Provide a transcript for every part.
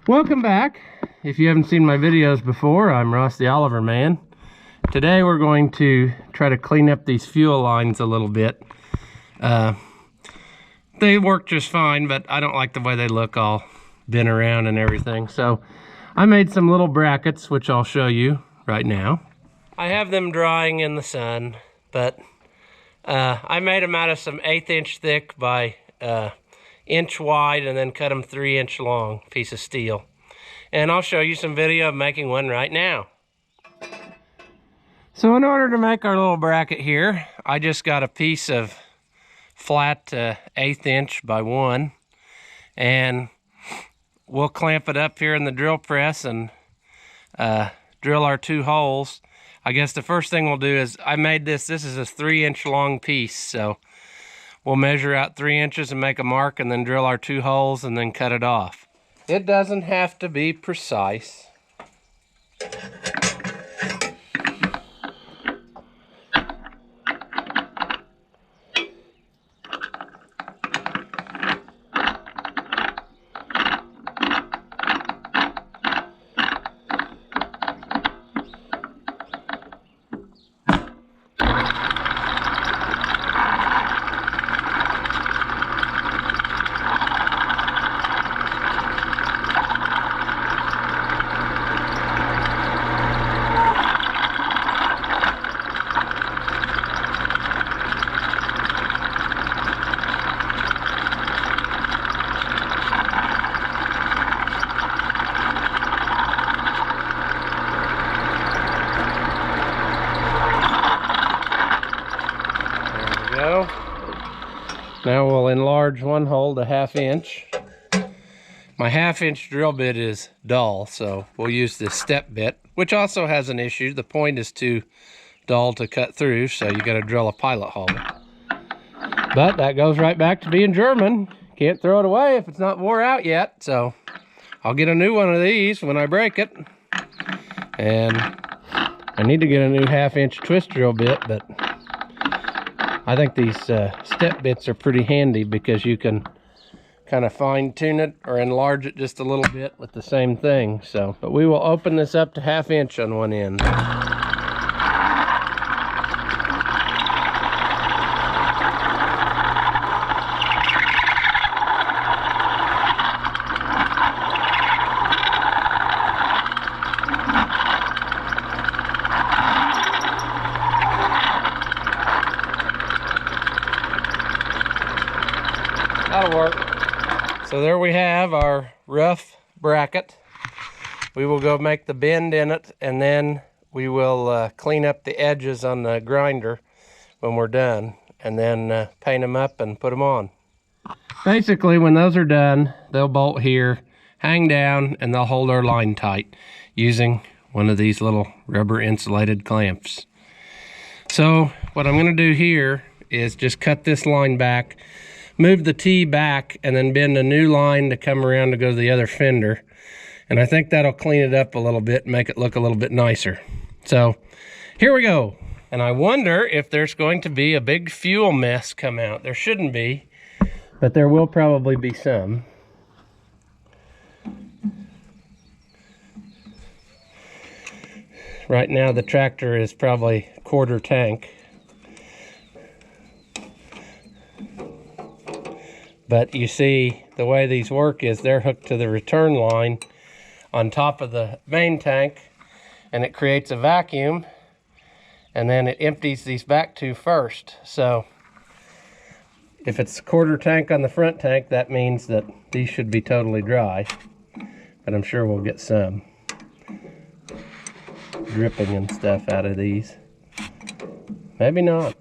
Welcome back. If you haven't seen my videos before, I'm Ross the Oliver Man. Today we're going to try to clean up these fuel lines a little bit. They work just fine, but I don't like the way they look all bent around and everything. So I made some little brackets, which I'll show you right now. I have them drying in the sun, but I made them out of some 1/8 inch thick by inch wide and then cut them 3-inch long piece of steel. And I'll show you some video of making one right now. So in order to make our little bracket here, I just got a piece of flat 1/8 inch by 1, and we'll clamp it up here in the drill press and drill our 2 holes. I guess the first thing we'll do is, I made this is a 3-inch long piece, so we'll measure out 3 inches and make a mark and then drill our 2 holes and then cut it off. It doesn't have to be precise. Now we'll enlarge one hole to 1/2 inch. My 1/2 inch drill bit is dull, so we'll use this step bit, which also has an issue. The point is too dull to cut through, so you gotta drill a pilot hole. But that goes right back to being German. Can't throw it away if it's not wore out yet, so I'll get a new one of these when I break it. And I need to get a new 1/2 inch twist drill bit, but I think these step bits are pretty handy because you can kind of fine tune it or enlarge it just a little bit with the same thing. So, but we will open this up to 1/2 inch on one end. That'll work. So there we have our rough bracket. We will go make the bend in it, and then we will clean up the edges on the grinder when we're done, and then paint them up and put them on. Basically, when those are done, they'll bolt here, hang down, and they'll hold our line tight using one of these little rubber insulated clamps. So what I'm going to do here is just cut this line back, move the T back, and then bend a new line to come around to go to the other fender. And I think that'll clean it up a little bit and make it look a little bit nicer. So here we go. And I wonder if there's going to be a big fuel mess come out. There shouldn't be, but there will probably be some. Right now the tractor is probably 1/4 tank. But you see, the way these work is they're hooked to the return line on top of the main tank, and it creates a vacuum, and then it empties these back 2 first. So if it's 1/4 tank on the front tank, that means that these should be totally dry. But I'm sure we'll get some dripping and stuff out of these. Maybe not.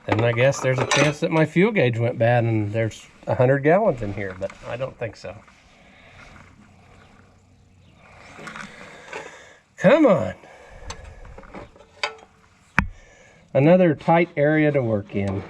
And I guess there's a chance that my fuel gauge went bad and there's 100 gallons in here, but I don't think so. Come on. Another tight area to work in.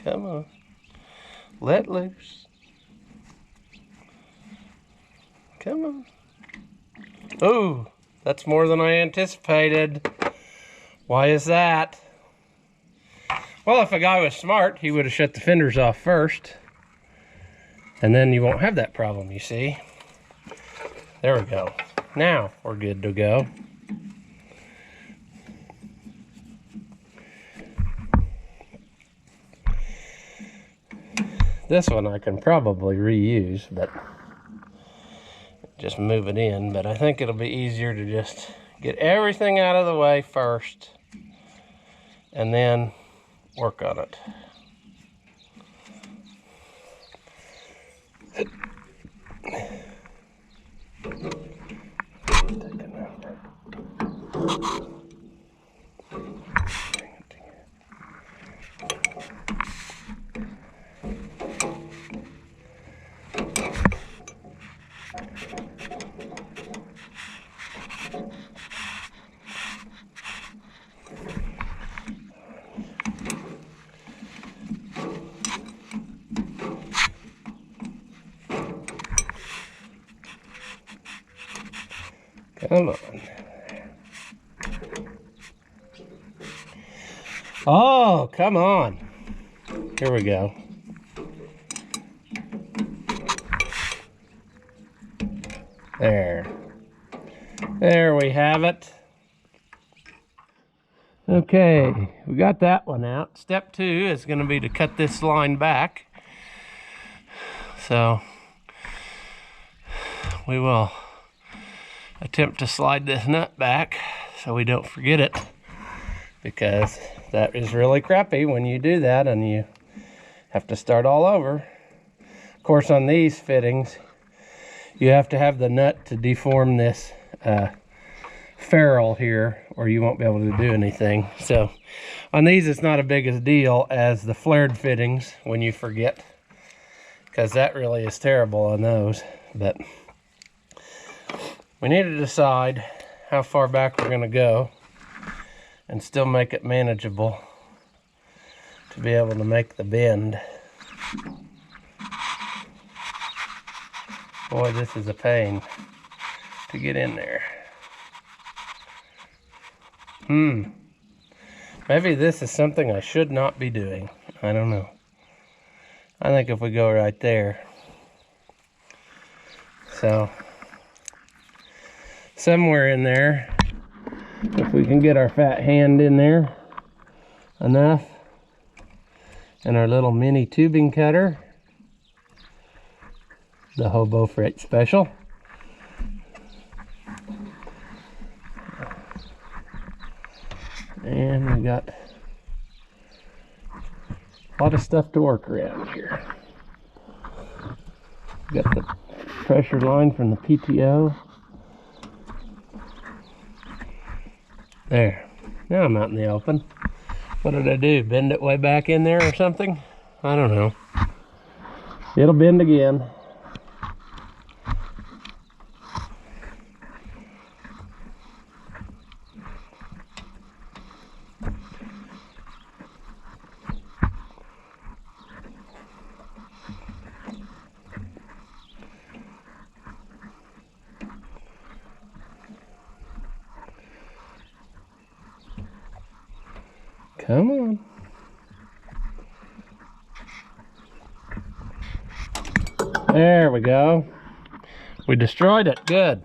Come on. Let loose. Come on. Ooh, that's more than I anticipated. Why is that? Well, if a guy was smart, he would have shut the fenders off first. And then you won't have that problem, you see. There we go. Now we're good to go. This one I can probably reuse, but just move it in. But I think it'll be easier to just get everything out of the way first and then work on it. Come on. Oh, come on. Here we go. There. There we have it. Okay, we got that one out. Step 2 is going to be to cut this line back. So we will attempt to slide this nut back so we don't forget it, because that is really crappy when you do that and you have to start all over. Of course, on these fittings you have to have the nut to deform this ferrule here, or you won't be able to do anything. So on these it's not a big a deal as the flared fittings when you forget, because that really is terrible on those. But we need to decide how far back we're going to go and still make it manageable to be able to make the bend. Boy, this is a pain to get in there. Maybe this is something I should not be doing. I don't know. I think if we go right there. So somewhere in there, if we can get our fat hand in there enough, and our little mini tubing cutter, the Hobo Freight Special. And we got a lot of stuff to work around here. We got the pressure line from the PTO. There. Now I'm out in the open. What did I do? Bend it way back in there or something? I don't know. It'll bend again. Come on. There we go. We destroyed it. Good.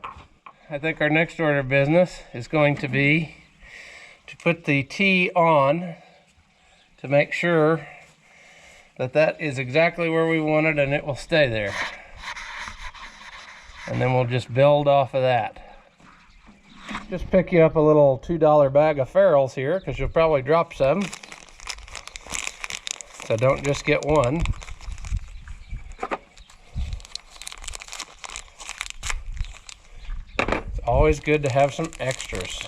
I think our next order of business is going to be to put the T on to make sure that that is exactly where we want it and it will stay there. And then we'll just build off of that. Just pick you up a little $2 bag of ferrules here, because you'll probably drop some. So don't just get one. It's always good to have some extras.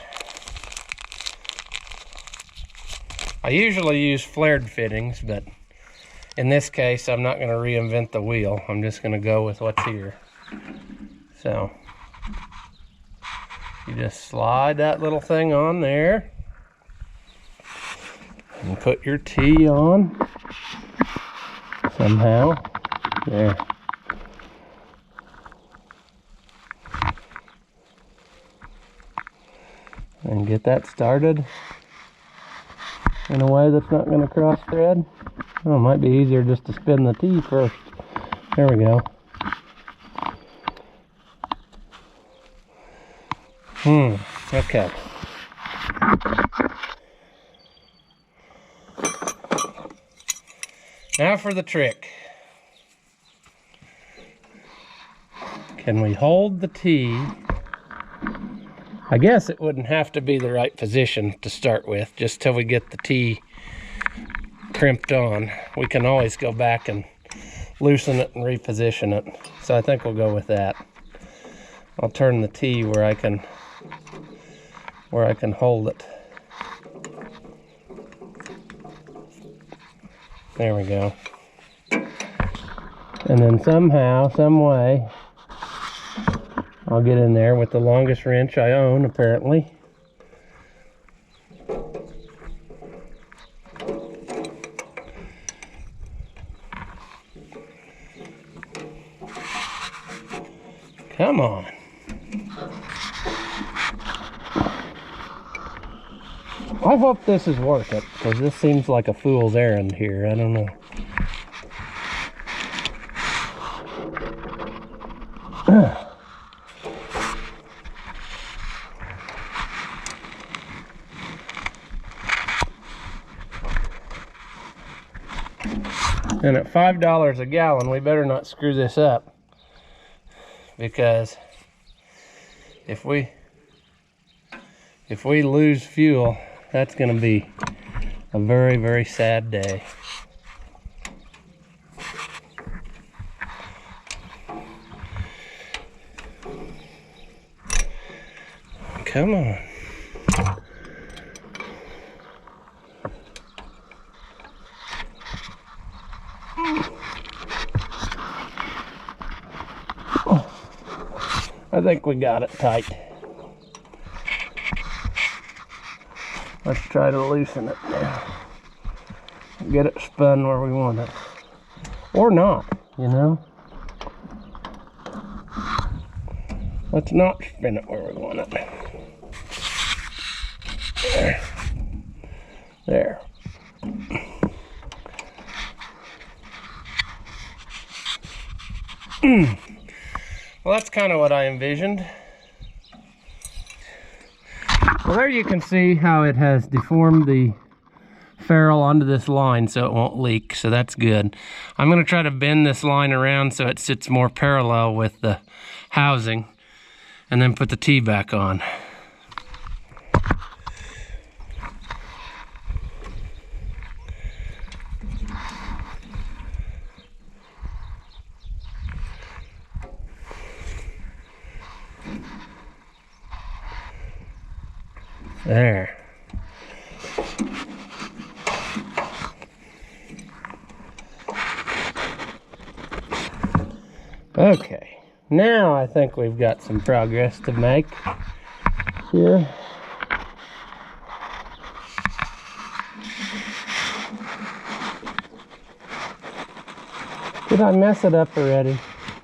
I usually use flared fittings, but in this case I'm not going to reinvent the wheel. I'm just going to go with what's here. So you just slide that little thing on there and put your T on. somehow. There. And get that started in a way that's not going to cross thread. Oh, it might be easier just to spin the T first. There we go. Okay. Now for the trick. Can we hold the T? I guess it wouldn't have to be the right position to start with, just till we get the T crimped on. We can always go back and loosen it and reposition it. So I think we'll go with that. I'll turn the T where I can hold it. There we go. And then somehow, some way, I'll get in there with the longest wrench I own, apparently. Come on. I hope this is worth it, because this seems like a fool's errand here. I don't know. And at $5 a gallon, we better not screw this up, because if we lose fuel, that's going to be a very, very sad day. Come on. I think we got it tight. Let's try to loosen it now. Get it spun where we want it. Or not, you know. Let's not spin it where we want it. There. There. Well, that's kind of what I envisioned. Well, there you can see how it has deformed the ferrule onto this line so it won't leak, so that's good. I'm going to try to bend this line around so it sits more parallel with the housing, and then put the T back on. There. Okay, now I think we've got some progress to make here. Did I mess it up already?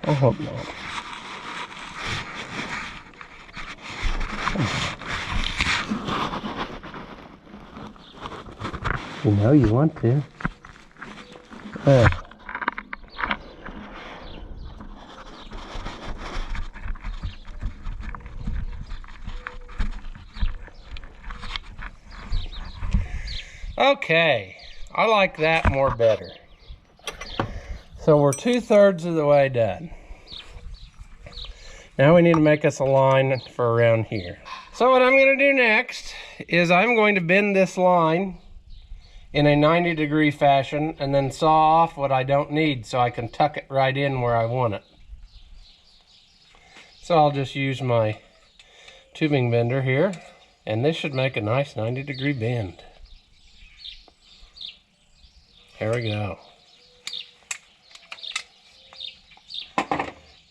I hope not. You know you want to. Okay, I like that more better. So we're 2/3 of the way done. Now we need to make us a line for around here. So what I'm going to do next is I'm going to bend this line in a 90-degree fashion and then saw off what I don't need so I can tuck it right in where I want it. So I'll just use my tubing bender here, and this should make a nice 90-degree bend. There we go.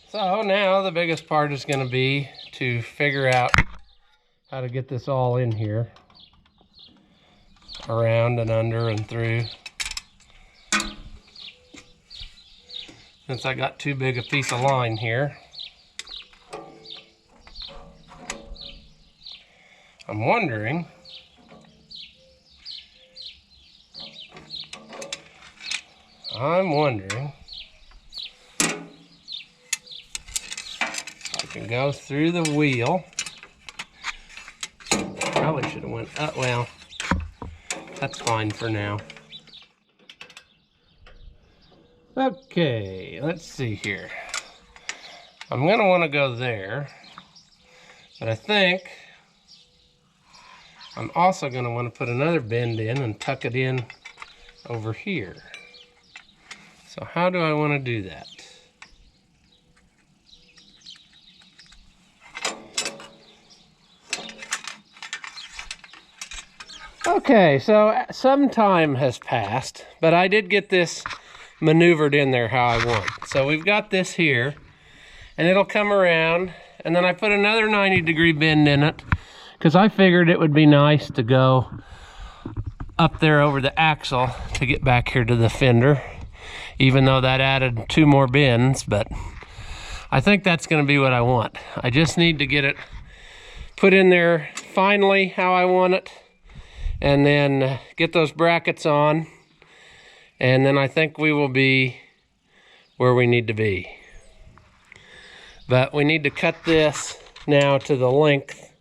So now the biggest part is going to be to figure out how to get this all in here. Around and under and through. since I got too big a piece of line here. I'm wondering if I can go through the wheel. Probably should have went up. Well, that's fine for now. Okay, let's see here. I'm gonna want to go there, but I think I'm also gonna want to put another bend in and tuck it in over here. So how do I want to do that? Okay, so some time has passed, but I did get this maneuvered in there how I want. So we've got this here, and it'll come around, and then I put another 90-degree bend in it, because I figured it would be nice to go up there over the axle to get back here to the fender, even though that added 2 more bends, but I think that's going to be what I want. I just need to get it put in there finally how I want it, and then get those brackets on, and then I think we will be where we need to be. But we need to cut this now to the length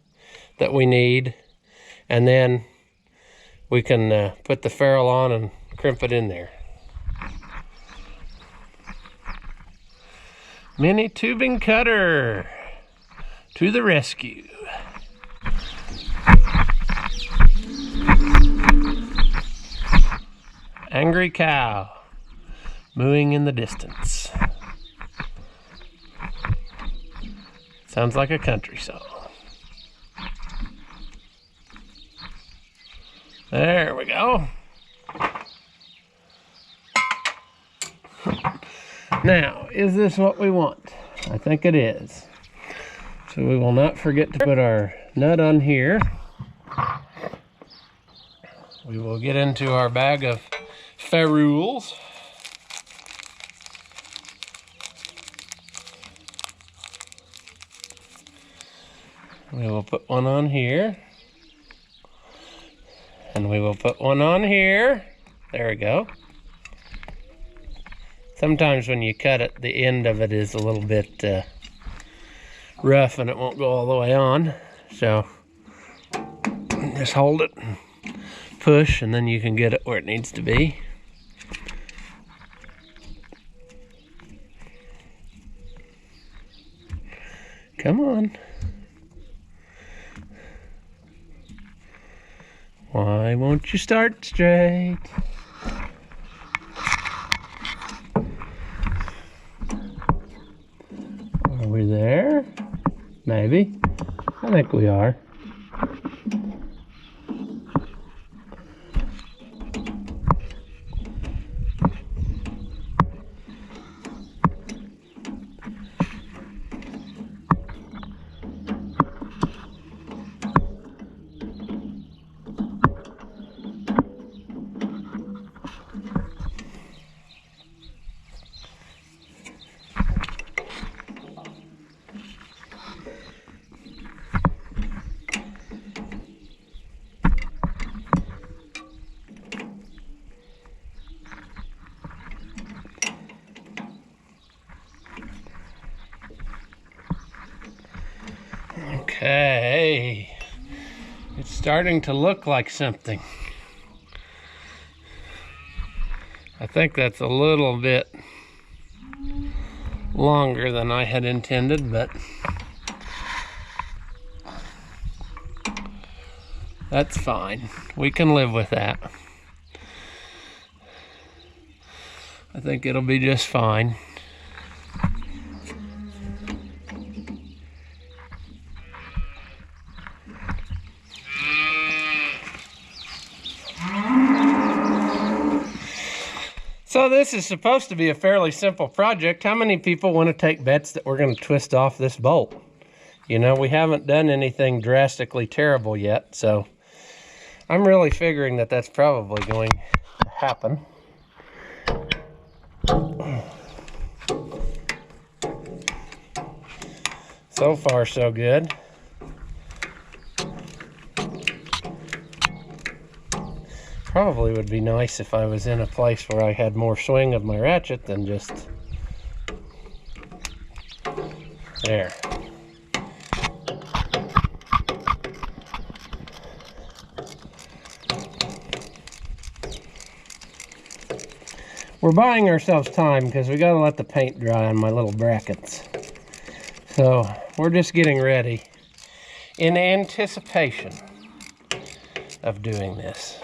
that we need, and then we can put the ferrule on and crimp it in there. Mini tubing cutter to the rescue. Angry cow mooing in the distance. Sounds like a country song. There we go. Now, is this what we want? I think it is. So we will not forget to put our nut on here. We will get into our bag of ferrules. We will put one on here. And we will put one on here. There we go. Sometimes when you cut it, the end of it is a little bit rough and it won't go all the way on. So just hold it, and push, and then you can get it where it needs to be. Come on. Why won't you start straight? Are we there? Maybe. I think we are. Okay, it's starting to look like something. I think that's a little bit longer than I had intended, but that's fine. We can live with that. I think it'll be just fine. So this is supposed to be a fairly simple project. How many people want to take bets that we're going to twist off this bolt? You know, we haven't done anything drastically terrible yet, so I'm really figuring that that's probably going to happen. So far, so good. Probably would be nice if I was in a place where I had more swing of my ratchet than just there. We're buying ourselves time because we got to let the paint dry on my little brackets. So we're just getting ready in anticipation of doing this.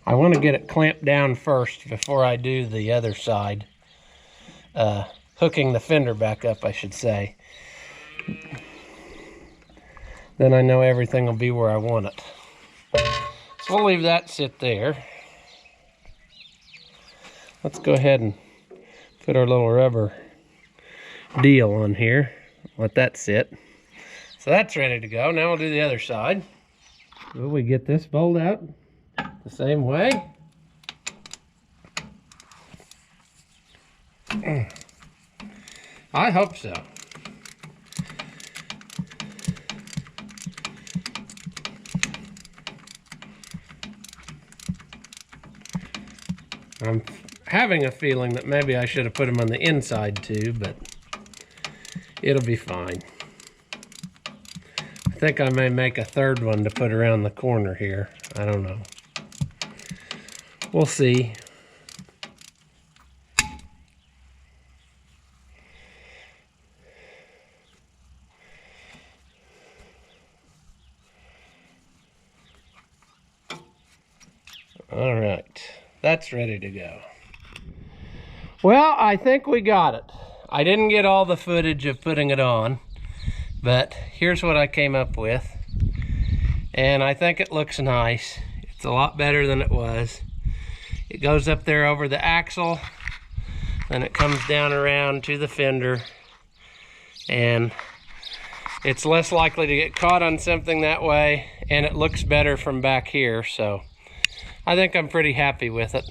I want to get it clamped down first before I do the other side. Hooking the fender back up, I should say. Then I know everything will be where I want it. So we'll leave that sit there. Let's go ahead and put our little rubber deal on here. Let that sit. So that's ready to go. Now we'll do the other side. Will we get this bolt out the same way? I hope so. I'm having a feeling that maybe I should have put them on the inside too, but it'll be fine. I think I may make a third one to put around the corner here. I don't know. We'll see. All right, that's ready to go. Well, I think we got it. I didn't get all the footage of putting it on, but here's what I came up with. And I think it looks nice. It's a lot better than it was. It goes up there over the axle, then it comes down around to the fender, and it's less likely to get caught on something that way, and it looks better from back here, so I think I'm pretty happy with it.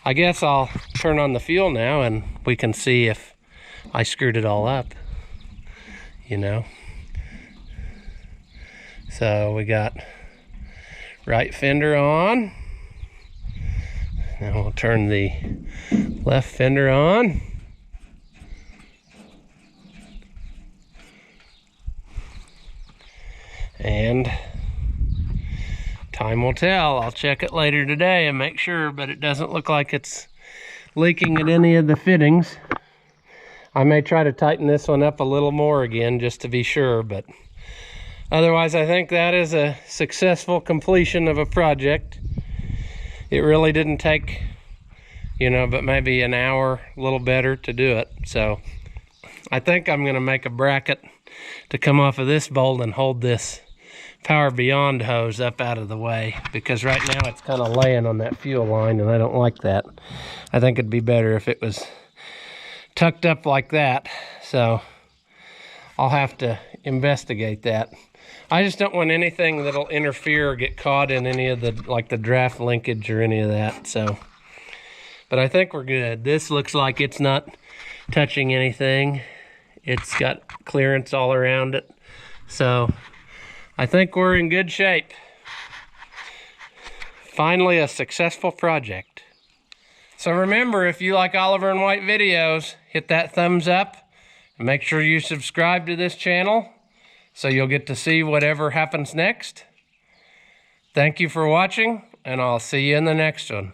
I guess I'll turn on the fuel now and we can see if I screwed it all up, you know. So we got right fender on. Now we'll turn the left fender on. And time will tell. I'll check it later today and make sure, but it doesn't look like it's leaking at any of the fittings. I may try to tighten this one up a little more again just to be sure, but otherwise I think that is a successful completion of a project. It really didn't take, you know, but maybe an hour, a little better to do it. So I think I'm going to make a bracket to come off of this bolt and hold this Power Beyond hose up out of the way, because right now it's kind of laying on that fuel line and I don't like that. I think it'd be better if it was tucked up like that. So I'll have to investigate that. I just don't want anything that'll interfere or get caught in any of the, like the draft linkage or any of that. So, but I think we're good. This looks like it's not touching anything. It's got clearance all around it. So I think we're in good shape. Finally, a successful project. So remember, if you like Oliver and White videos, hit that thumbs up and make sure you subscribe to this channel so you'll get to see whatever happens next. Thank you for watching, and I'll see you in the next one.